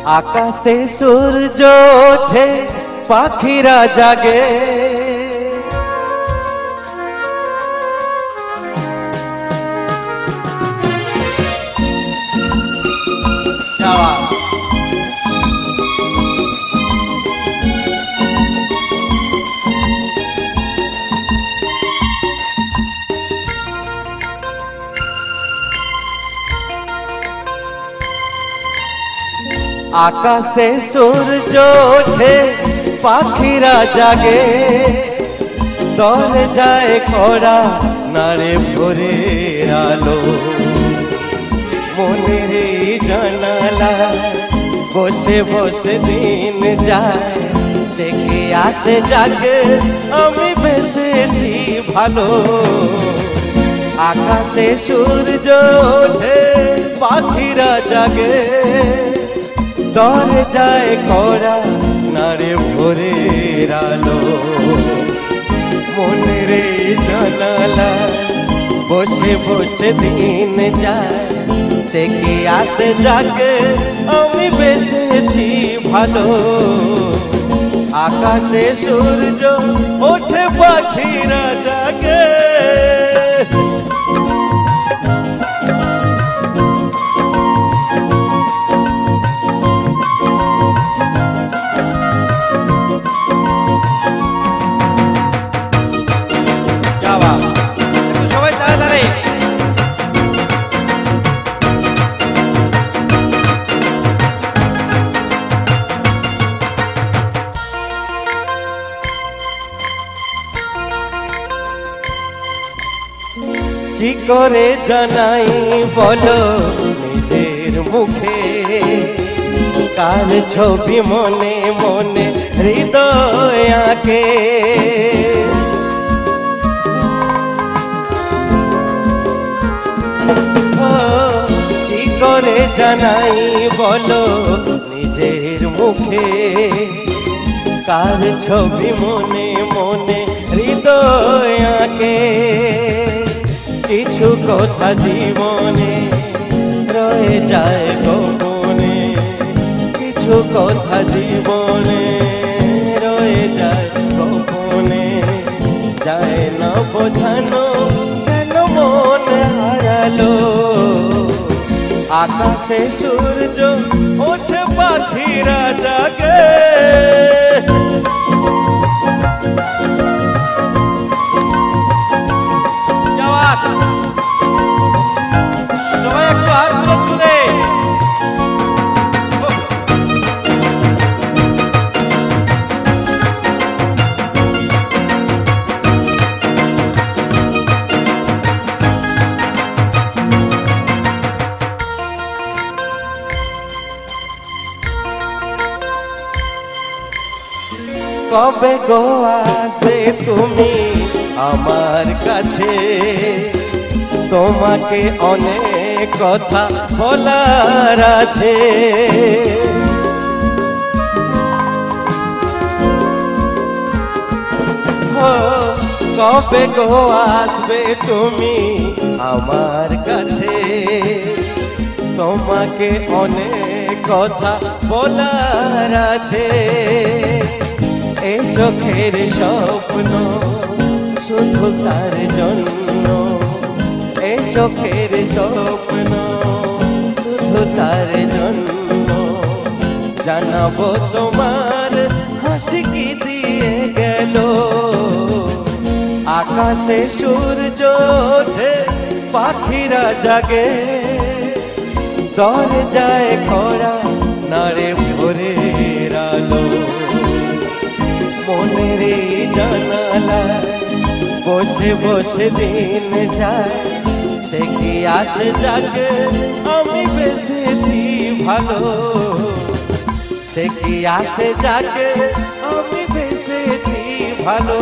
আকাশে সূর্য ওঠে, পাখিরা জাগে, আকাশে সূর্য ওঠে, পাখিরা জাগে, দরজায় করা নারে ভোরের আলো, মনের এই জানালা বসে বসে দিন যায়, সে কি আসে জাগে আমি বেসেছি ভালো। আকাশে সূর্য ওঠে, পাখিরা জাগে, দরজায় করা নারে ভোরের আলো, মনের জানালা বসে বসে দিন যায়, সে কি আসে জাগে আমি বেসেছি ভালো। আকাশে সূর্য ওঠে, পাখিরা জাগে, কি করে জানাই বলো নিজের মুখে, কার ছবি মনে মনে হৃদয় আঁকে। কি করে জানাই বলো নিজের মুখে, কার ছবি মনে মনে হৃদয় আঁকে। কিছু কথা জীবনে রয়ে যায় গোপনে, কিছু কথা জীবনে রয়ে যায় গোপনে, যায় না বোঝানো কেন মন হারালো। আকাশে সূর্য ওঠে, পাখিরা জাগে, সবাই একটু হাত তুলে কবে গো আসবে তুমি আমার কাছে, তোমাকে অনেক কথা বলার আছে। কবে গো আসবে তুমি আমার কাছে, তোমাকে অনেক কথা বলার আছে। এই চোখের স্বপ্ন শুধু তার জন্য, এই চোখের স্বপ্ন শুধু তার জন্য, জানাবো তোমার হাসি কি দিয়ে গেল। আকাশে সূর্য ওঠে, পাখিরা জাগে, দরজায় করা নারে ভোরের আলো, মনের জানালা বসে বসে দিন যায়, সে কি আসে জাগে আমি বেসেছি ভালো। সে কি আসে জাগে আমি বেসেছি ভালো।